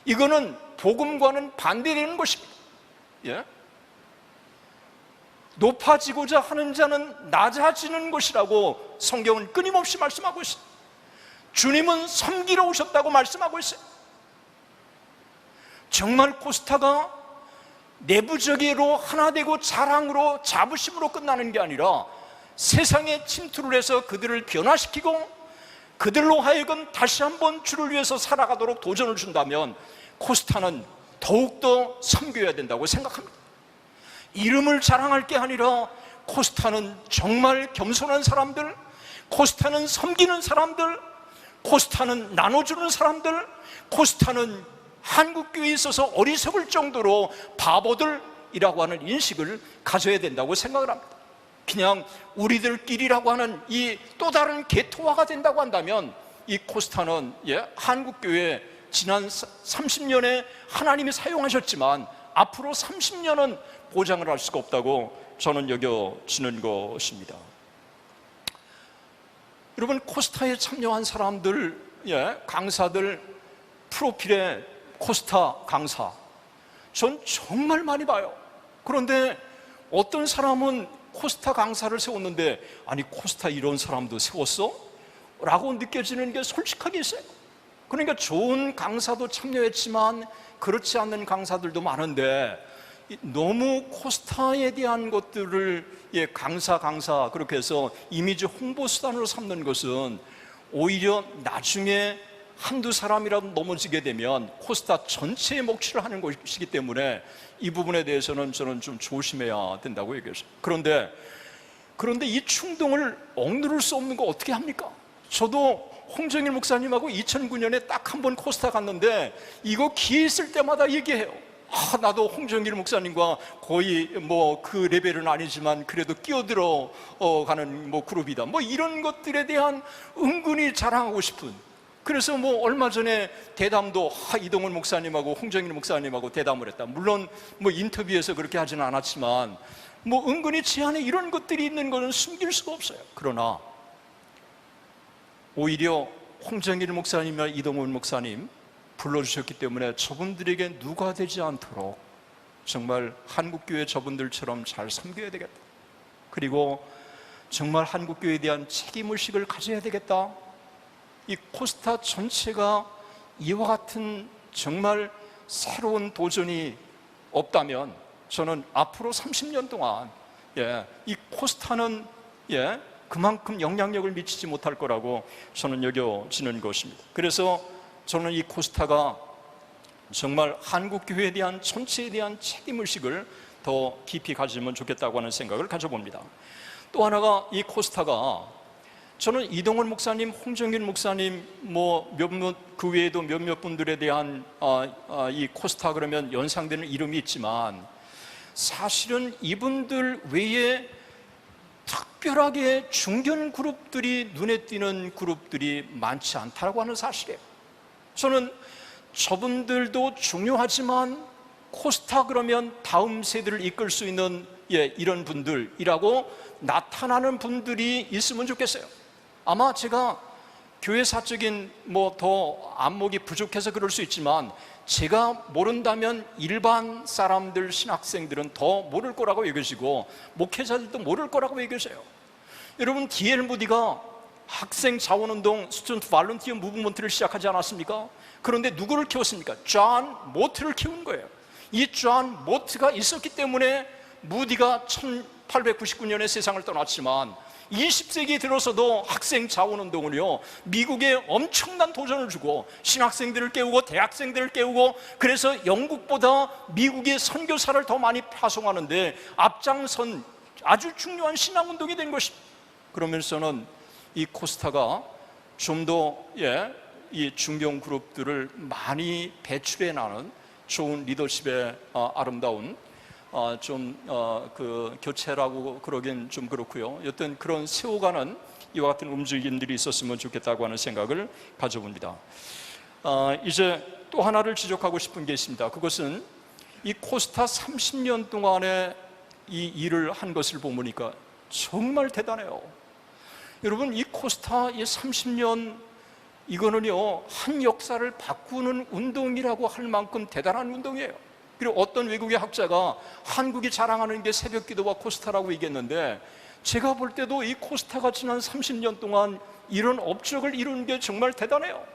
이거는 복음과는 반대되는 것입니다. 예? 높아지고자 하는 자는 낮아지는 것이라고 성경은 끊임없이 말씀하고 있어요. 주님은 섬기러 오셨다고 말씀하고 있어요. 정말 코스타가 내부적으로 하나 되고 자랑으로 자부심으로 끝나는 게 아니라 세상에 침투를 해서 그들을 변화시키고 그들로 하여금 다시 한번 주를 위해서 살아가도록 도전을 준다면 코스타는 더욱더 섬겨야 된다고 생각합니다. 이름을 자랑할 게 아니라 코스타는 정말 겸손한 사람들, 코스타는 섬기는 사람들, 코스타는 나눠주는 사람들, 코스타는 한국교회에 있어서 어리석을 정도로 바보들이라고 하는 인식을 가져야 된다고 생각을 합니다. 그냥 우리들끼리라고 하는 이 또 다른 개토화가 된다고 한다면 이 코스타는 한국교회 지난 30년에 하나님이 사용하셨지만 앞으로 30년은 보장을 할 수가 없다고 저는 여겨지는 것입니다. 여러분, 코스타에 참여한 사람들, 강사들 프로필에 코스타 강사, 전 정말 많이 봐요. 그런데 어떤 사람은 코스타 강사를 세웠는데 아니 코스타 이런 사람도 세웠어? 라고 느껴지는 게 솔직하게 있어요. 그러니까 좋은 강사도 참여했지만 그렇지 않는 강사들도 많은데 너무 코스타에 대한 것들을 강사 그렇게 해서 이미지 홍보 수단으로 삼는 것은 오히려 나중에 한두 사람이라도 넘어지게 되면 코스타 전체의 몫을 하는 것이기 때문에 이 부분에 대해서는 저는 좀 조심해야 된다고 얘기했어요. 그런데 이 충동을 억누를 수 없는 거 어떻게 합니까? 저도 홍정일 목사님하고 2009년에 딱 한 번 코스타 갔는데 이거 기회 있을 때마다 얘기해요. 나도 홍정일 목사님과 거의 그 레벨은 아니지만 그래도 끼어들어 가는 그룹이다. 이런 것들에 대한 은근히 자랑하고 싶은. 그래서 얼마 전에 대담도 이동훈 목사님하고 홍정일 목사님하고 대담을 했다. 물론 인터뷰에서 그렇게 하지는 않았지만 은근히 제 안에 이런 것들이 있는 것은 숨길 수가 없어요. 그러나 오히려 홍정일 목사님이나 이동훈 목사님 불러주셨기 때문에 저분들에게 누가 되지 않도록 정말 한국교회 저분들처럼 잘 섬겨야 되겠다. 그리고 정말 한국교회에 대한 책임의식을 가져야 되겠다. 이 코스타 전체가 이와 같은 정말 새로운 도전이 없다면 저는 앞으로 30년 동안 이 코스타는 그만큼 영향력을 미치지 못할 거라고 저는 여겨지는 것입니다. 그래서 저는 이 코스타가 정말 한국교회에 대한 전체에 대한 책임의식을 더 깊이 가지면 좋겠다고 하는 생각을 가져봅니다. 또 하나가 이 코스타가 저는 이동훈 목사님, 홍정일 목사님 몇몇 그 외에도 몇몇 분들에 대한 이 코스타 그러면 연상되는 이름이 있지만 사실은 이분들 외에 특별하게 중견 그룹들이 눈에 띄는 그룹들이 많지 않다고 하는 사실이에요. 저는 저분들도 중요하지만 코스타 그러면 다음 세대를 이끌 수 있는 이런 분들이라고 나타나는 분들이 있으면 좋겠어요. 아마 제가 교회사적인 더 안목이 부족해서 그럴 수 있지만 제가 모른다면 일반 사람들, 신학생들은 더 모를 거라고 여겨지고 목회자들도 모를 거라고 여겨져요. 여러분, D.L. 무디가 학생 자원운동 스튜던트 발런티어 무브먼트를 시작하지 않았습니까? 그런데 누구를 키웠습니까? 존 모트를 키운 거예요. 이 존 모트가 있었기 때문에 무디가 1899년에 세상을 떠났지만 20세기에 들어서도 학생 자원운동은요 미국에 엄청난 도전을 주고 신학생들을 깨우고 대학생들을 깨우고 그래서 영국보다 미국의 선교사를 더 많이 파송하는데 앞장선 아주 중요한 신앙운동이 된 것입니다. 그러면서는 이 코스타가 좀 더 이 중견 그룹들을 많이 배출해 나는 좋은 리더십의 아름다운 그 교체라고 그러긴 좀 그렇고요. 여튼 그런 세워가는 이와 같은 움직임들이 있었으면 좋겠다고 하는 생각을 가져봅니다. 이제 또 하나를 지적하고 싶은 게 있습니다. 그것은 이 코스타 30년 동안에 이 일을 한 것을 보니까 정말 대단해요. 여러분, 이 코스타 이 30년 이거는요 한 역사를 바꾸는 운동이라고 할 만큼 대단한 운동이에요. 그리고 어떤 외국의 학자가 한국이 자랑하는 게 새벽기도와 코스타라고 얘기했는데, 제가 볼 때도 이 코스타가 지난 30년 동안 이런 업적을 이룬 게 정말 대단해요.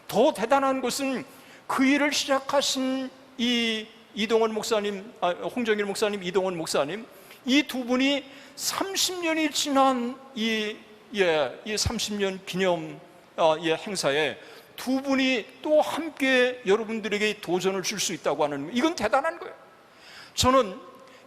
더 대단한 것은 그 일을 시작하신 이 이동원 목사님, 홍정일 목사님, 이동원 목사님, 이 두 분이 30년이 지난 이 30년 기념 행사에 두 분이 또 함께 여러분들에게 도전을 줄 수 있다고 하는, 이건 대단한 거예요. 저는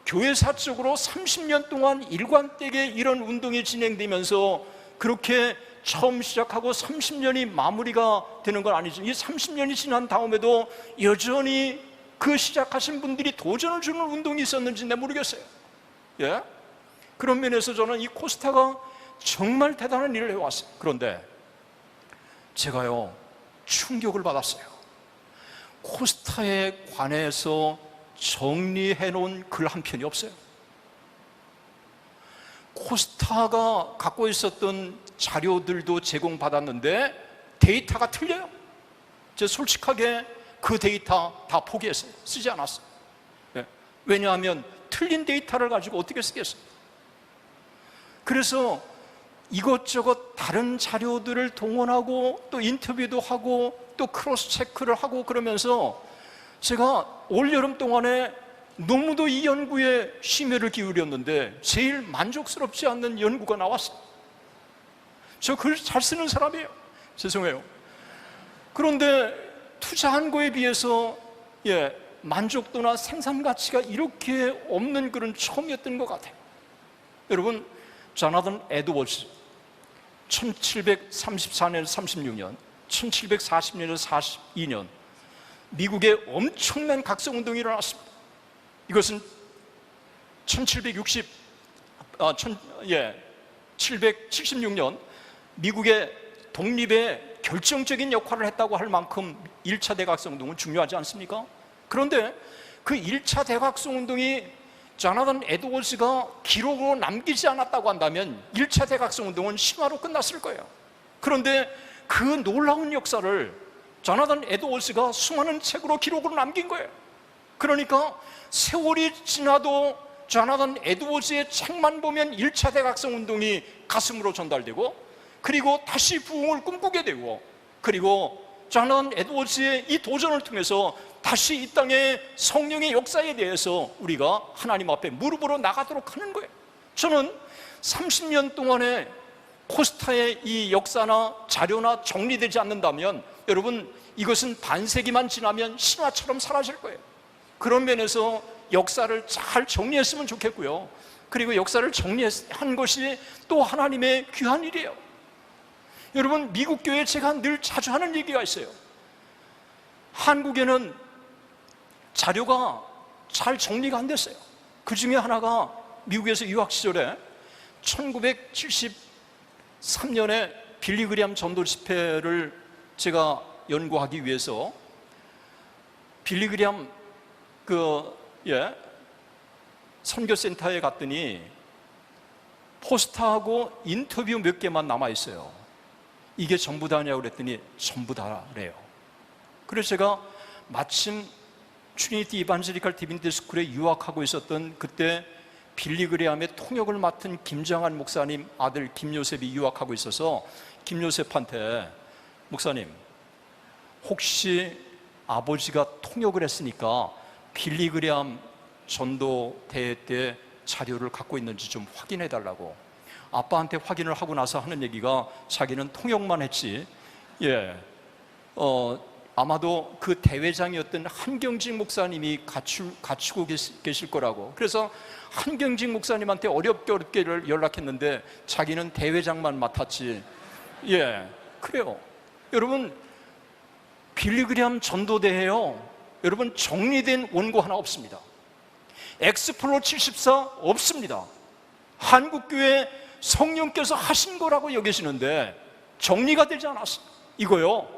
교회사적으로 30년 동안 일관되게 이런 운동이 진행되면서 그렇게 처음 시작하고 30년이 마무리가 되는 건 아니죠. 이 30년이 지난 다음에도 여전히 그 시작하신 분들이 도전을 주는 운동이 있었는지 내 모르겠어요. 예? 그런 면에서 저는 이 코스타가 정말 대단한 일을 해왔어요. 그런데 제가요, 충격을 받았어요. 코스타에 관해서 정리해 놓은 글 한 편이 없어요. 코스타가 갖고 있었던 자료들도 제공받았는데 데이터가 틀려요. 제가 솔직하게 그 데이터 다 포기했어요. 쓰지 않았어요. 네. 왜냐하면 틀린 데이터를 가지고 어떻게 쓰겠어요? 그래서 이것저것 다른 자료들을 동원하고 또 인터뷰도 하고 또 크로스 체크를 하고 그러면서 제가 올여름 동안에 너무도 이 연구에 심혈을 기울였는데 제일 만족스럽지 않는 연구가 나왔어요. 저 글 잘 쓰는 사람이에요. 죄송해요. 그런데 투자한 거에 비해서 만족도나 생산 가치가 이렇게 없는 글은 처음이었던 것 같아요. 여러분, 조나단 에드워즈 1734년에서 36년, 1740년에서 42년 미국에 엄청난 각성운동이 일어났습니다. 이것은 776년 미국의 독립에 결정적인 역할을 했다고 할 만큼 1차 대각성운동은 중요하지 않습니까? 그런데 그 1차 대각성운동이 조나단 에드워즈가 기록으로 남기지 않았다고 한다면 1차 대각성운동은 심화로 끝났을 거예요. 그런데 그 놀라운 역사를 조나단 에드워즈가 수많은 책으로 기록으로 남긴 거예요. 그러니까 세월이 지나도 조나단 에드워즈의 책만 보면 1차 대각성운동이 가슴으로 전달되고, 그리고 다시 부흥을 꿈꾸게 되고, 그리고 조나단 에드워즈의 이 도전을 통해서 다시 이 땅의 성령의 역사에 대해서 우리가 하나님 앞에 무릎으로 나가도록 하는 거예요. 저는 30년 동안에 코스타의 이 역사나 자료나 정리되지 않는다면 여러분, 이것은 반세기만 지나면 신화처럼 사라질 거예요. 그런 면에서 역사를 잘 정리했으면 좋겠고요. 그리고 역사를 정리한 것이 또 하나님의 귀한 일이에요. 여러분, 미국 교회에 제가 늘 자주 하는 얘기가 있어요. 한국에는 자료가 잘 정리가 안 됐어요. 그 중에 하나가 미국에서 유학 시절에 1973년에 빌리 그레이엄 전도 집회를 제가 연구하기 위해서 빌리 그레이엄 선교센터에 갔더니 포스터하고 인터뷰 몇 개만 남아 있어요. 이게 전부 다냐고 그랬더니 전부 다래요. 그래서 제가 마침 트리니티 이반젤리칼 디비니티 스쿨에 유학하고 있었던 그때 빌리 그레이엄의 통역을 맡은 김정한 목사님 아들 김요셉이 유학하고 있어서 김요셉한테, 목사님, 혹시 아버지가 통역을 했으니까 빌리 그레이엄 전도 대회 때 자료를 갖고 있는지 좀 확인해 달라고. 아빠한테 확인을 하고 나서 하는 얘기가 자기는 통역만 했지, 아마도 그 대회장이었던 한경직 목사님이 갖추고 계실 거라고. 그래서 한경직 목사님한테 어렵게 연락했는데 자기는 대회장만 맡았지. 그래요. 여러분, 빌리 그레이엄 전도대회요, 여러분, 정리된 원고 하나 없습니다. 엑스플로 74 없습니다. 한국교회 성령께서 하신 거라고 여기시는데 정리가 되지 않았어요. 이거요,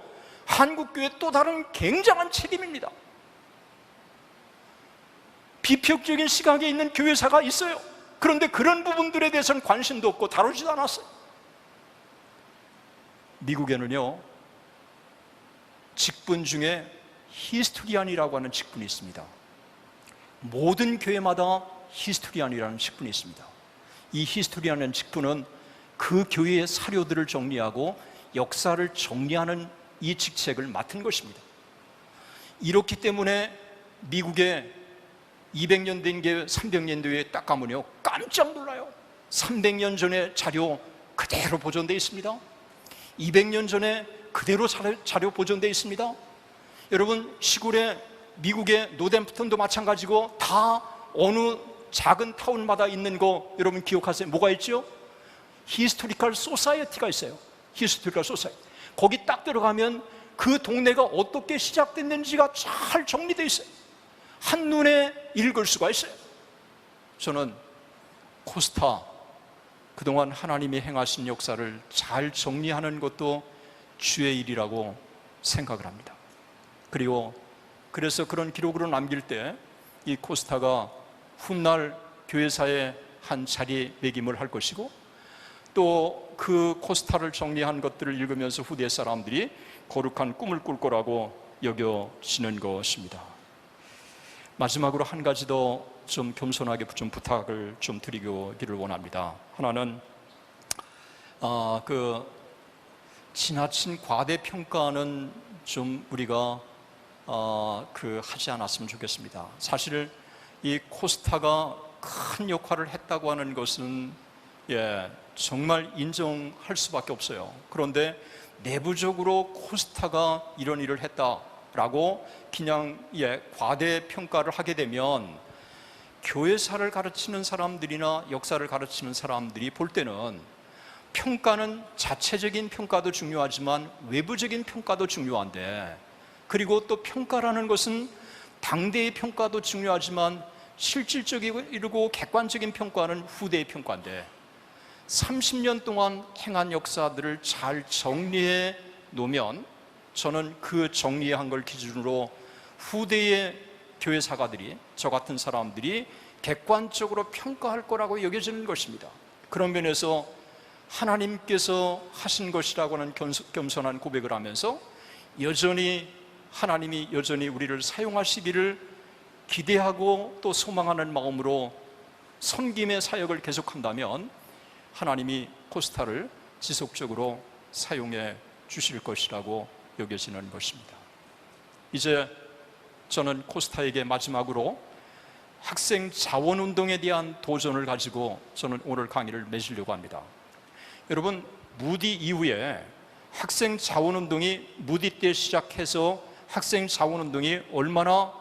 한국교회 또 다른 굉장한 책임입니다. 비평적인 시각에 있는 교회사가 있어요. 그런데 그런 부분들에 대해서는 관심도 없고 다루지도 않았어요. 미국에는요, 직분 중에 히스토리안이라고 하는 직분이 있습니다. 모든 교회마다 히스토리안이라는 직분이 있습니다. 이 히스토리안이라는 직분은 그 교회의 사료들을 정리하고 역사를 정리하는 이 직책을 맡은 것입니다. 이렇기 때문에 미국의 200년 된 게 300년 뒤에 딱 가면요 깜짝 놀라요. 300년 전의 자료 그대로 보존되어 있습니다. 200년 전에 그대로 자료 보존되어 있습니다. 여러분, 시골의 미국의 노댐프턴도 마찬가지고 다 어느 작은 타운마다 있는 거 여러분 기억하세요? 뭐가 있죠? 히스토리컬 소사이어티가 있어요. 히스토리컬 소사이어티. 거기 딱 들어가면 그 동네가 어떻게 시작됐는지가 잘 정리되어 있어요. 한눈에 읽을 수가 있어요. 저는 코스타, 그동안 하나님이 행하신 역사를 잘 정리하는 것도 주의 일이라고 생각을 합니다. 그리고 그래서 그런 기록으로 남길 때 이 코스타가 훗날 교회사의 한 자리매김을 할 것이고, 또 그 코스타를 정리한 것들을 읽으면서 후대 사람들이 거룩한 꿈을 꿀 거라고 여겨지는 것입니다. 마지막으로 한 가지 더 좀 겸손하게 좀 부탁을 좀 드리기를 원합니다. 하나는 그 지나친 과대평가는 좀 우리가 하지 않았으면 좋겠습니다. 사실 이 코스타가 큰 역할을 했다고 하는 것은 정말 인정할 수밖에 없어요. 그런데 내부적으로 코스타가 이런 일을 했다라고 그냥 과대평가를 하게 되면 교회사를 가르치는 사람들이나 역사를 가르치는 사람들이 볼 때는 평가는 자체적인 평가도 중요하지만 외부적인 평가도 중요한데, 그리고 또 평가라는 것은 당대의 평가도 중요하지만 실질적이고 객관적인 평가는 후대의 평가인데, 30년 동안 행한 역사들을 잘 정리해 놓으면 저는 그 정리한 걸 기준으로 후대의 교회 사가들이, 저 같은 사람들이 객관적으로 평가할 거라고 여겨지는 것입니다. 그런 면에서 하나님께서 하신 것이라고 하는 겸손한 고백을 하면서 하나님이 여전히 우리를 사용하시기를 기대하고 또 소망하는 마음으로 섬김의 사역을 계속한다면 하나님이 코스타를 지속적으로 사용해 주실 것이라고 여겨지는 것입니다. 이제 저는 코스타에게 마지막으로 학생 자원운동에 대한 도전을 가지고 저는 오늘 강의를 맺으려고 합니다. 여러분, 무디 이후에 학생 자원운동이 무디 때 시작해서 학생 자원운동이 얼마나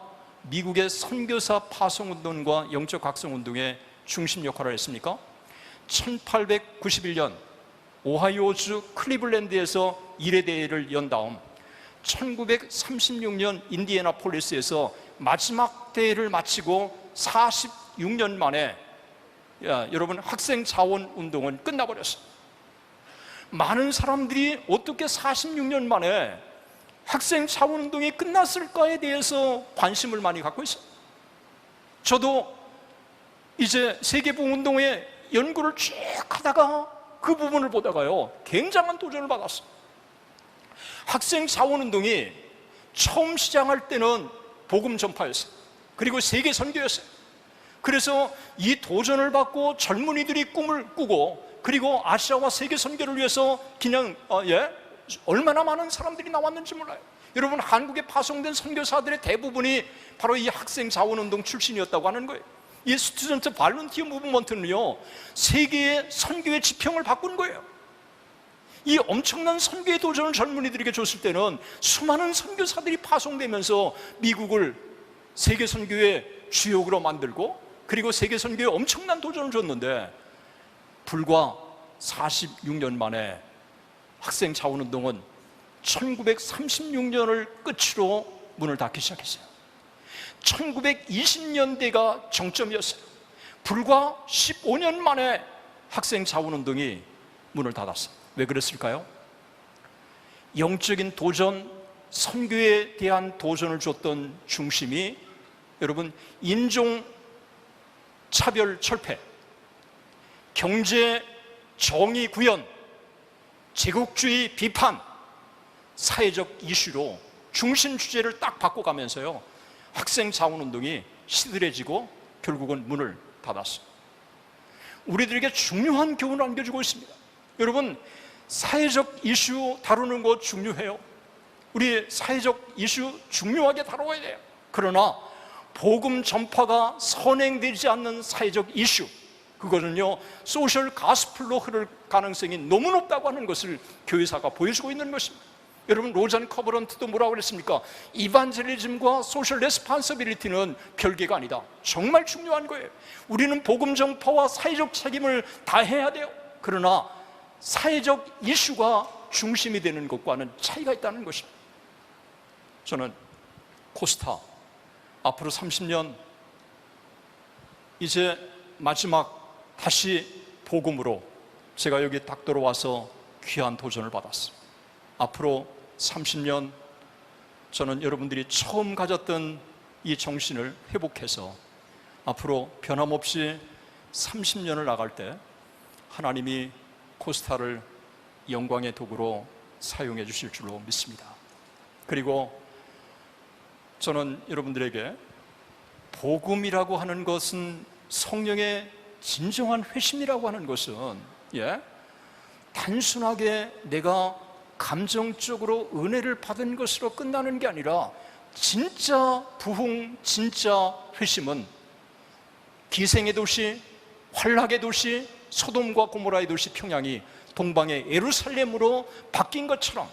미국의 선교사 파송운동과 영적 각성운동의 중심 역할을 했습니까? 1891년 오하이오주 클리블랜드에서 일회대회를 연 다음 1936년 인디애나폴리스에서 마지막 대회를 마치고 46년 만에 여러분 학생 자원 운동은 끝나버렸어요. 많은 사람들이 어떻게 46년 만에 학생 자원 운동이 끝났을까에 대해서 관심을 많이 갖고 있어요. 저도 이제 세계복음운동의 연구를 쭉 하다가 그 부분을 보다가요 굉장한 도전을 받았어요. 학생 자원운동이 처음 시작할 때는 복음 전파였어요. 그리고 세계 선교였어요. 그래서 이 도전을 받고 젊은이들이 꿈을 꾸고, 그리고 아시아와 세계 선교를 위해서 그냥 얼마나 많은 사람들이 나왔는지 몰라요. 여러분, 한국에 파송된 선교사들의 대부분이 바로 이 학생 자원운동 출신이었다고 하는 거예요. 이 스튜던트 발런티어 무브먼트는요 세계의 선교의 지평을 바꾼 거예요. 이 엄청난 선교의 도전을 젊은이들에게 줬을 때는 수많은 선교사들이 파송되면서 미국을 세계 선교의 주역으로 만들고, 그리고 세계 선교에 엄청난 도전을 줬는데, 불과 46년 만에 학생 자원운동은 1936년을 끝으로 문을 닫기 시작했어요. 1920년대가 정점이었어요. 불과 15년 만에 학생 자원운동이 문을 닫았어요. 왜 그랬을까요? 영적인 도전, 선교에 대한 도전을 줬던 중심이 여러분 인종 차별 철폐, 경제 정의 구현, 제국주의 비판, 사회적 이슈로 중심 주제를 딱 바꿔가면서요 학생 자원운동이 시들해지고 결국은 문을 닫았어요. 우리들에게 중요한 교훈을 안겨주고 있습니다. 여러분, 사회적 이슈 다루는 거 중요해요. 우리 사회적 이슈 중요하게 다뤄야 돼요. 그러나 복음 전파가 선행되지 않는 사회적 이슈, 그거는요 소셜 가스플로 흐를 가능성이 너무 높다고 하는 것을 교회사가 보여주고 있는 것입니다. 여러분, 로잔 커버런트도 뭐라고 그랬습니까? 이반젤리즘과 소셜 레스판서빌리티는 별개가 아니다. 정말 중요한 거예요. 우리는 복음 전파와 사회적 책임을 다해야 돼요. 그러나 사회적 이슈가 중심이 되는 것과는 차이가 있다는 것입니다. 저는 코스타 앞으로 30년 이제 마지막 다시 복음으로 제가 여기 딱 들어와서 귀한 도전을 받았어요. 앞으로 30년 저는 여러분들이 처음 가졌던 이 정신을 회복해서 앞으로 변함없이 30년을 나갈 때 하나님이 코스타를 영광의 도구로 사용해 주실 줄로 믿습니다. 그리고 저는 여러분들에게 복음이라고 하는 것은, 성령의 진정한 회심이라고 하는 것은 단순하게 내가 감정적으로 은혜를 받은 것으로 끝나는 게 아니라, 진짜 부흥, 진짜 회심은 기생의 도시, 환락의 도시, 소돔과 고모라의 도시 평양이 동방의 예루살렘으로 바뀐 것처럼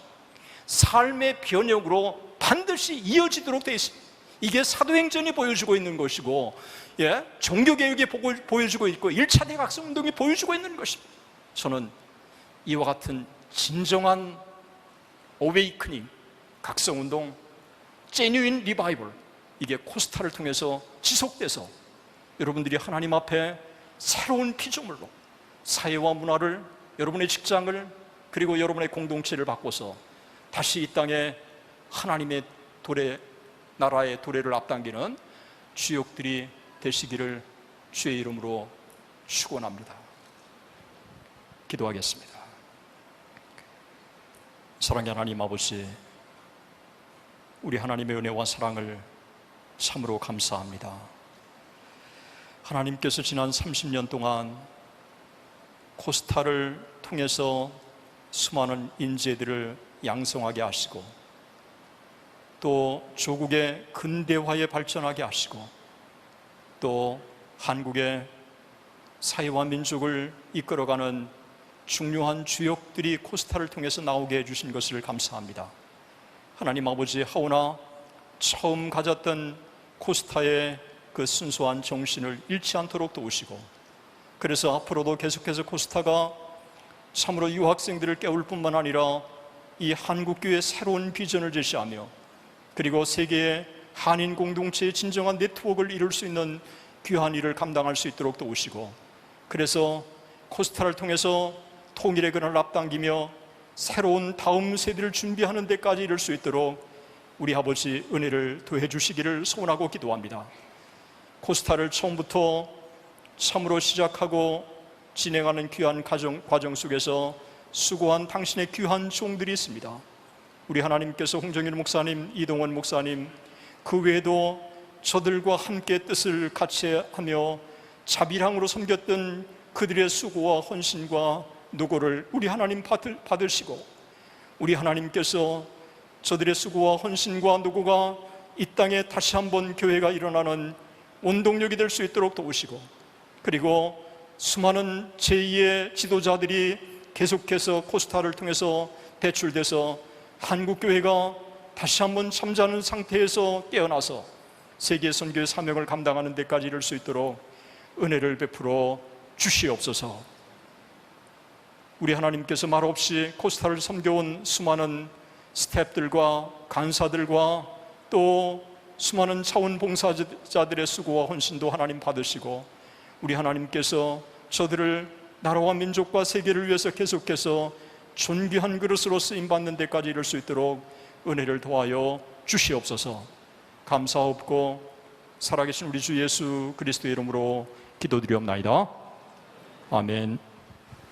삶의 변혁으로 반드시 이어지도록 되어 있습니다. 이게 사도행전이 보여주고 있는 것이고, 종교개혁이 보여주고 있고, 1차 대각성운동이 보여주고 있는 것입니다. 저는 이와 같은 진정한 어웨이크닝, 각성운동, 제뉴인 리바이벌, 이게 코스타를 통해서 지속돼서 여러분들이 하나님 앞에 새로운 피조물로 사회와 문화를, 여러분의 직장을, 그리고 여러분의 공동체를 바꿔서 다시 이 땅에 하나님의 도래, 나라의 도래를 앞당기는 주역들이 되시기를 주의 이름으로 축원합니다. 기도하겠습니다. 사랑의 하나님 아버지, 우리 하나님의 은혜와 사랑을 참으로 감사합니다. 하나님께서 지난 30년 동안 코스타를 통해서 수많은 인재들을 양성하게 하시고, 또 조국의 근대화에 발전하게 하시고, 또 한국의 사회와 민족을 이끌어가는 중요한 주역들이 코스타를 통해서 나오게 해주신 것을 감사합니다. 하나님 아버지, 하오나 처음 가졌던 코스타의 그 순수한 정신을 잃지 않도록 도우시고, 그래서 앞으로도 계속해서 코스타가 참으로 유학생들을 깨울 뿐만 아니라 이 한국교회의 새로운 비전을 제시하며, 그리고 세계의 한인 공동체의 진정한 네트워크를 이룰 수 있는 귀한 일을 감당할 수 있도록 도우시고, 그래서 코스타를 통해서 통일의 그날을 앞당기며 새로운 다음 세대를 준비하는 데까지 이룰 수 있도록 우리 아버지 은혜를 더해 주시기를 소원하고 기도합니다. 코스타를 처음부터 참으로 시작하고 진행하는 귀한 과정 속에서 수고한 당신의 귀한 종들이 있습니다. 우리 하나님께서 홍정일 목사님, 이동원 목사님, 그 외에도 저들과 함께 뜻을 같이 하며 자비랑으로 섬겼던 그들의 수고와 헌신과 노고를 우리 하나님 받으시고, 우리 하나님께서 저들의 수고와 헌신과 노고가 이 땅에 다시 한번 교회가 일어나는 원동력이 될 수 있도록 도우시고, 그리고 수많은 제2의 지도자들이 계속해서 코스타를 통해서 배출돼서 한국교회가 다시 한번 잠자는 상태에서 깨어나서 세계 선교의 사명을 감당하는 데까지 이룰 수 있도록 은혜를 베풀어 주시옵소서. 우리 하나님께서 말없이 코스타를 섬겨온 수많은 스태프들과 간사들과 또 수많은 자원봉사자들의 수고와 헌신도 하나님 받으시고, 우리 하나님께서 저들을 나라와 민족과 세계를 위해서 계속해서 존귀한 그릇으로 쓰임받는 데까지 이룰 수 있도록 은혜를 도하여 주시옵소서. 감사옵고 살아계신 우리 주 예수 그리스도의 이름으로 기도드리옵나이다. 아멘.